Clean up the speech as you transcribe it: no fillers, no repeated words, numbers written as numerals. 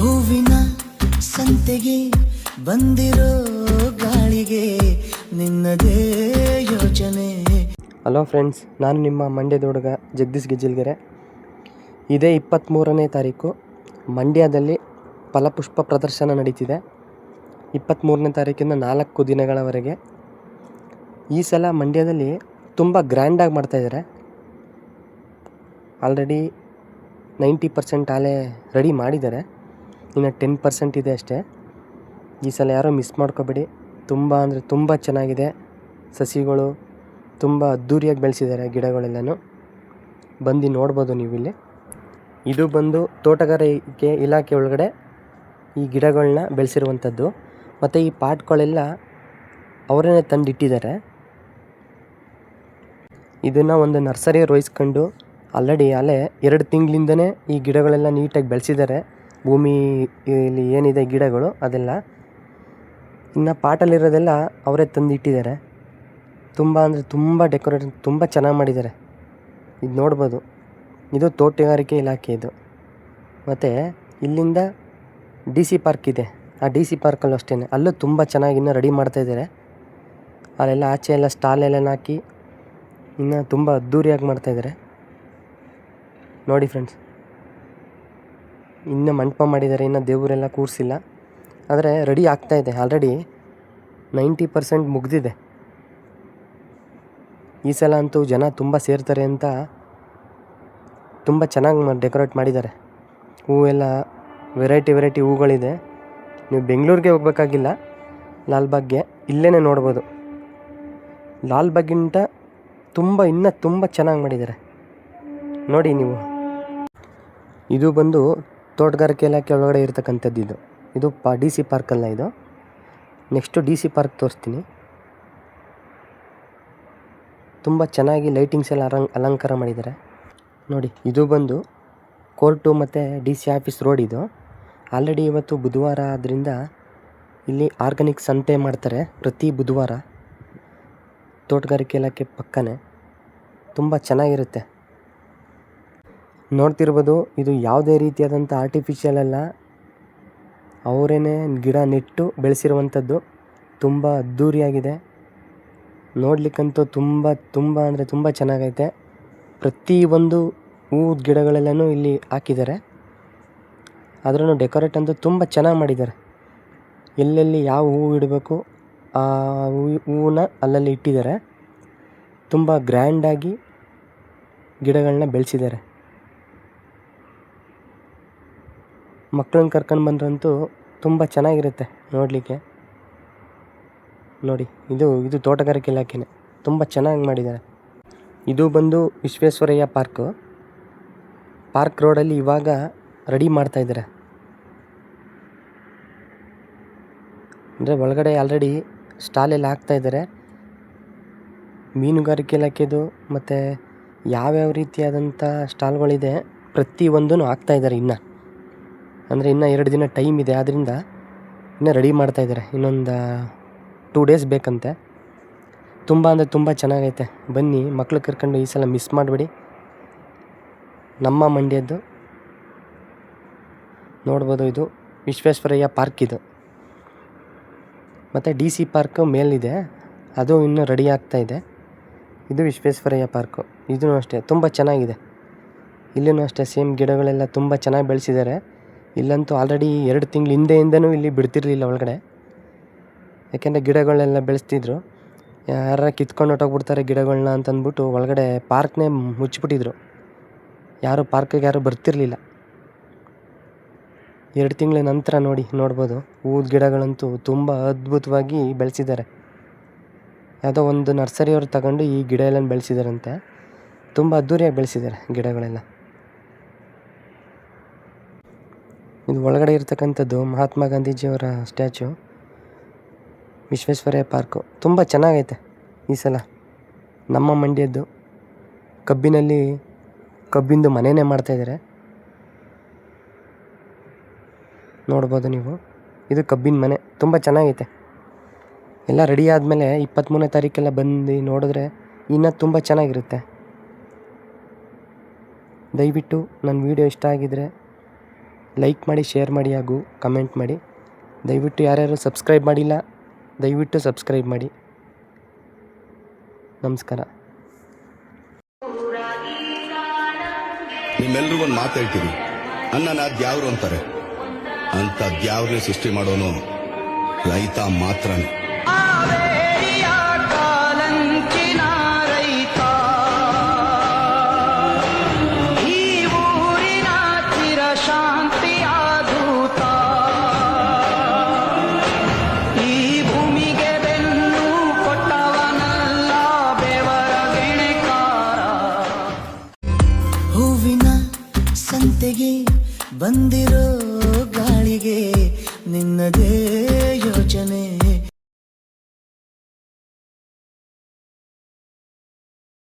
ಹೂವಿನ ಸಂತೆಗೆ ಬಂದಿರೋ ಗಾಳಿಗೆ ನಿನ್ನದೇ ಯೋಚನೆ. ಹಲೋ ಫ್ರೆಂಡ್ಸ್, ನಾನು ನಿಮ್ಮ ಮಂಡ್ಯದ ಹುಡುಗ ಜಗದೀಶ್ ಗಿಜ್ಜಿಲ್ಗೆರೆ. ಇದೇ 23ನೇ ತಾರೀಕು ಮಂಡ್ಯದಲ್ಲಿ ಫಲಪುಷ್ಪ ಪ್ರದರ್ಶನ ನಡೀತಿದೆ. 23ನೇ ತಾರೀಕಿಂದ 4 ದಿನಗಳವರೆಗೆ. ಈ ಸಲ ಮಂಡ್ಯದಲ್ಲಿ ತುಂಬ ಗ್ರ್ಯಾಂಡಾಗಿ ಮಾಡ್ತಾಯಿದ್ದಾರೆ. ಆಲ್ರೆಡಿ 90% ಆಲೇ ರೆಡಿ ಮಾಡಿದ್ದಾರೆ, ಇನ್ನು 10% ಇದೆ ಅಷ್ಟೇ. ಈ ಸಲ ಯಾರೂ ಮಿಸ್ ಮಾಡ್ಕೋಬೇಡಿ. ತುಂಬ ಅಂದರೆ ತುಂಬ ಚೆನ್ನಾಗಿದೆ. ಸಸಿಗಳು ತುಂಬ ಅದ್ಧೂರಿಯಾಗಿ ಬೆಳೆಸಿದ್ದಾರೆ. ಗಿಡಗಳೆಲ್ಲನೂ ಬಂದು ನೋಡ್ಬೋದು ನೀವು ಇಲ್ಲಿ. ಇದು ಬಂದು ತೋಟಗಾರಿಕೆ ಇಲಾಖೆ ಒಳಗಡೆ ಈ ಗಿಡಗಳನ್ನ ಬೆಳೆಸಿರುವಂಥದ್ದು. ಮತ್ತು ಈ ಪಾಟ್ಗಳೆಲ್ಲ ಅವರೇ ತಂದಿಟ್ಟಿದ್ದಾರೆ. ಇದನ್ನು ಒಂದು ನರ್ಸರಿಯವ್ರು ವಹಿಸ್ಕೊಂಡು ಆಲ್ರೆಡಿ 2 ತಿಂಗಳಿಂದನೇ ಈ ಗಿಡಗಳೆಲ್ಲ ನೀಟಾಗಿ ಬೆಳೆಸಿದ್ದಾರೆ. ಭೂಮಿ ಇಲ್ಲಿ ಏನಿದೆ ಗಿಡಗಳು ಅದೆಲ್ಲ ಇನ್ನು ಪಾಟಲ್ಲಿರೋದೆಲ್ಲ ಅವರೇ ತಂದಿಟ್ಟಿದ್ದಾರೆ. ತುಂಬ ಅಂದರೆ ತುಂಬ ಡೆಕೋರೇಷನ್ ತುಂಬ ಚೆನ್ನಾಗಿ ಮಾಡಿದ್ದಾರೆ. ಇದು ನೋಡ್ಬೋದು, ಇದು ತೋಟಗಾರಿಕೆ ಇಲಾಖೆ ಇದು. ಮತ್ತು ಇಲ್ಲಿಂದ DC ಪಾರ್ಕ್ ಇದೆ. ಆ DC ಪಾರ್ಕಲ್ಲೂ ಅಷ್ಟೇ, ಅಲ್ಲೂ ತುಂಬ ಚೆನ್ನಾಗಿ ಇನ್ನೂ ರೆಡಿ ಮಾಡ್ತಾಯಿದ್ದಾರೆ. ಅಲ್ಲೆಲ್ಲ ಆಚೆ ಎಲ್ಲ ಸ್ಟಾಲೆಲ್ಲ ಹಾಕಿ ಇನ್ನೂ ತುಂಬ ಅದ್ಧೂರಿಯಾಗಿ ಮಾಡ್ತಾಯಿದ್ದಾರೆ. ನೋಡಿ ಫ್ರೆಂಡ್ಸ್, ಇನ್ನೂ ಮಂಟಪ ಮಾಡಿದ್ದಾರೆ, ಇನ್ನು ದೇವರೆಲ್ಲ ಕೂರಿಸಿಲ್ಲ. ಆದರೆ ರೆಡಿ ಆಗ್ತಾಯಿದೆ. ಆಲ್ರೆಡಿ 90% ಮುಗಿದಿದೆ. ಈ ಸಲ ಅಂತೂ ಜನ ತುಂಬ ಸೇರ್ತಾರೆ ಅಂತ ತುಂಬ ಚೆನ್ನಾಗಿ ಡೆಕೋರೇಟ್ ಮಾಡಿದ್ದಾರೆ. ಹೂವೆಲ್ಲ ವೆರೈಟಿ ಹೂಗಳಿದೆ. ನೀವು ಬೆಂಗಳೂರಿಗೆ ಹೋಗ್ಬೇಕಾಗಿಲ್ಲ, ಲಾಲ್ಬಾಗ್ಗೆ ಇಲ್ಲೇ ನೋಡ್ಬೋದು. ಲಾಲ್ಬಾಗಿಂತ ಇನ್ನೂ ತುಂಬ ಚೆನ್ನಾಗಿ ಮಾಡಿದ್ದಾರೆ ನೋಡಿ ನೀವು. ಇದು ಬಂದು ತೋಟಗಾರಿಕೆ ಇಲಾಖೆ ಒಳಗಡೆ ಇರ್ತಕ್ಕಂಥದ್ದು. ಇದು DC ಪಾರ್ಕಲ್ಲ ಇದು. ನೆಕ್ಸ್ಟು DC ಪಾರ್ಕ್ ತೋರಿಸ್ತೀನಿ. ತುಂಬ ಚೆನ್ನಾಗಿ ಲೈಟಿಂಗ್ಸ್ ಎಲ್ಲ ಅಲಂಕಾರ ಮಾಡಿದ್ದಾರೆ ನೋಡಿ. ಇದು ಬಂದು ಕೋರ್ಟು ಮತ್ತು DC ಆಫೀಸ್ ರೋಡ್. ಇದು ಆಲ್ರೆಡಿ ಇವತ್ತು ಬುಧವಾರ ಆದ್ದರಿಂದ ಇಲ್ಲಿ ಆರ್ಗಾನಿಕ್ ಸಂತೆ ಮಾಡ್ತಾರೆ ಪ್ರತಿ ಬುಧವಾರ. ತೋಟಗಾರಿಕೆ ಇಲಾಖೆ ಪಕ್ಕನೇ ತುಂಬ ಚೆನ್ನಾಗಿರುತ್ತೆ. ನೋಡ್ತಿರ್ಬೋದು, ಇದು ಯಾವುದೇ ರೀತಿಯಾದಂಥ ಆರ್ಟಿಫಿಷಿಯಲ್ ಅಲ್ಲ, ಅವರೇ ಗಿಡ ನೆಟ್ಟು ಬೆಳೆಸಿರುವಂಥದ್ದು. ತುಂಬ ಅದ್ಧೂರಿಯಾಗಿದೆ. ನೋಡ್ಲಿಕ್ಕಂತೂ ತುಂಬ ಅಂದರೆ ತುಂಬ ಚೆನ್ನಾಗೈತೆ. ಪ್ರತಿಯೊಂದು ಹೂವು ಗಿಡಗಳೆಲ್ಲನೂ ಇಲ್ಲಿ ಹಾಕಿದ್ದಾರೆ. ಆದ್ರೂ ಡೆಕೋರೇಟ್ ಅಂತೂ ತುಂಬ ಚೆನ್ನಾಗಿ ಮಾಡಿದ್ದಾರೆ. ಎಲ್ಲೆಲ್ಲಿ ಯಾವ ಹೂವು ಇಡಬೇಕು ಆ ಹೂವನ್ನ ಅಲ್ಲಲ್ಲಿ ಇಟ್ಟಿದ್ದಾರೆ. ತುಂಬ ಗ್ರ್ಯಾಂಡಾಗಿ ಗಿಡಗಳನ್ನ ಬೆಳೆಸಿದ್ದಾರೆ. ಮಕ್ಕಳನ್ನ ಕರ್ಕೊಂಡು ಬಂದ್ರಂತೂ ತುಂಬ ಚೆನ್ನಾಗಿರುತ್ತೆ ನೋಡಲಿಕ್ಕೆ. ನೋಡಿ, ಇದು ತೋಟಗಾರಿಕೆ ಇಲಾಖೆನೇ, ತುಂಬ ಚೆನ್ನಾಗಿ ಮಾಡಿದ್ದಾರೆ. ಇದು ಬಂದು ವಿಶ್ವೇಶ್ವರಯ್ಯ ಪಾರ್ಕ್ ರೋಡಲ್ಲಿ ಇವಾಗ ರೆಡಿ ಮಾಡ್ತಾಯಿದ್ದಾರೆ. ಅಂದರೆ ಒಳಗಡೆ ಆಲ್ರೆಡಿ ಸ್ಟಾಲೆಲ್ಲ ಹಾಕ್ತಾಯಿದ್ದಾರೆ. ಮೀನುಗಾರಿಕೆ ಇಲಾಖೆದು ಮತ್ತು ಯಾವ್ಯಾವ ರೀತಿಯಾದಂಥ ಸ್ಟಾಲ್ಗಳಿದೆ ಪ್ರತಿಯೊಂದೂ ಹಾಕ್ತಾಯಿದ್ದಾರೆ. ಇನ್ನೂ 2 ದಿನ ಟೈಮ್ ಇದೆ, ಆದ್ದರಿಂದ ಇನ್ನೂ ರೆಡಿ ಮಾಡ್ತಾಯಿದ್ದಾರೆ. ಇನ್ನೊಂದು 2 ಡೇಸ್ ಬೇಕಂತೆ. ತುಂಬ ಅಂದರೆ ತುಂಬ ಚೆನ್ನಾಗೈತೆ. ಬನ್ನಿ, ಮಕ್ಕಳು ಕರ್ಕೊಂಡು ಈ ಸಲ ಮಿಸ್ ಮಾಡಬೇಡಿ. ನಮ್ಮ ಮಂಡ್ಯದ್ದು ನೋಡ್ಬೋದು. ಇದು ವಿಶ್ವೇಶ್ವರಯ್ಯ ಪಾರ್ಕ್ ಇದು. ಮತ್ತು DC ಪಾರ್ಕ್ ಮೇಲಿದೆ, ಅದು ಇನ್ನೂ ರೆಡಿ ಆಗ್ತಾಯಿದೆ. ಇದು ವಿಶ್ವೇಶ್ವರಯ್ಯ ಪಾರ್ಕು. ಇದೂ ಅಷ್ಟೇ ತುಂಬ ಚೆನ್ನಾಗಿದೆ. ಇಲ್ಲೂ ಅಷ್ಟೇ ಸೇಮ್ ಗಿಡಗಳೆಲ್ಲ ತುಂಬ ಚೆನ್ನಾಗಿ ಬೆಳೆಸಿದ್ದಾರೆ. ಇಲ್ಲಂತೂ ಆಲ್ರೆಡಿ 2 ತಿಂಗಳ ಹಿಂದೆಯಿಂದನೂ ಇಲ್ಲಿ ಬಿಡ್ತಿರಲಿಲ್ಲ ಒಳಗಡೆ. ಯಾಕೆಂದರೆ ಗಿಡಗಳೆಲ್ಲ ಬೆಳೆಸ್ತಿದ್ರು. ಯಾರು ಕಿತ್ಕೊಂಡು ಹೊಟ್ಟೋಗ್ಬಿಡ್ತಾರೆ ಗಿಡಗಳನ್ನ ಅಂತಂದ್ಬಿಟ್ಟು ಒಳಗಡೆ ಪಾರ್ಕ್ನೇ ಮುಚ್ಚಿಬಿಟ್ಟಿದ್ರು. ಪಾರ್ಕಿಗೆ ಯಾರೂ ಬರ್ತಿರಲಿಲ್ಲ. 2 ತಿಂಗಳ ನಂತರ ನೋಡ್ಬೋದು, ಹೂವು ಗಿಡಗಳಂತೂ ತುಂಬ ಅದ್ಭುತವಾಗಿ ಬೆಳೆಸಿದ್ದಾರೆ. ಯಾವುದೋ ಒಂದು ನರ್ಸರಿಯವ್ರು ತಗೊಂಡು ಈ ಗಿಡ ಎಲ್ಲ ಬೆಳೆಸಿದಾರಂತೆ. ತುಂಬ ಅದ್ಧೂರಿಯಾಗಿ ಬೆಳೆಸಿದ್ದಾರೆ ಗಿಡಗಳೆಲ್ಲ. ಇದು ಒಳಗಡೆ ಇರ್ತಕ್ಕಂಥದ್ದು ಮಹಾತ್ಮ ಗಾಂಧೀಜಿಯವರ ಸ್ಟ್ಯಾಚು. ವಿಶ್ವೇಶ್ವರಯ್ಯ ಪಾರ್ಕು ತುಂಬ ಚೆನ್ನಾಗೈತೆ. ಈ ಸಲ ನಮ್ಮ ಮಂಡ್ಯದ್ದು ಕಬ್ಬಿಂದು ಮನೆಯೇ ಮಾಡ್ತಾಯಿದ್ದಾರೆ ನೋಡ್ಬೋದು ನೀವು. ಇದು ಕಬ್ಬಿನ ಮನೆ, ತುಂಬ ಚೆನ್ನಾಗೈತೆ. ಎಲ್ಲ ರೆಡಿ ಆದಮೇಲೆ 23ನೇ ತಾರೀಕೆಲ್ಲ ಬಂದು ನೋಡಿದ್ರೆ ಇನ್ನೂ ತುಂಬ ಚೆನ್ನಾಗಿರುತ್ತೆ. ದಯವಿಟ್ಟು ನನ್ನ ವಿಡಿಯೋ ಇಷ್ಟ ಆಗಿದರೆ ಲೈಕ್ ಮಾಡಿ, ಶೇರ್ ಮಾಡಿ ಹಾಗೂ ಕಮೆಂಟ್ ಮಾಡಿ. ದಯವಿಟ್ಟು ಯಾರ್ಯಾರು ಸಬ್ಸ್ಕ್ರೈಬ್ ಮಾಡಿಲ್ಲ ದಯವಿಟ್ಟು ಸಬ್ಸ್ಕ್ರೈಬ್ ಮಾಡಿ. ನಮಸ್ಕಾರ. ನಿಮ್ಮೆಲ್ರಿಗೂ ಒಂದು ಮಾತು ಹೇಳ್ತೀನಿ, ಅನ್ನನ ದ್ಯಾವ್ರು ಅಂತಾರೆ. ಅಂತ ದ್ಯಾವ್ರನ್ನೇ ಸೃಷ್ಟಿ ಮಾಡೋನು ರೈತ ಮಾತ್ರನೇ. ಹೂವಿನ ಸಂತೆಗೆ ಬಂದಿರೋ ಗಾಳಿಗೆ ನಿನ್ನದೇ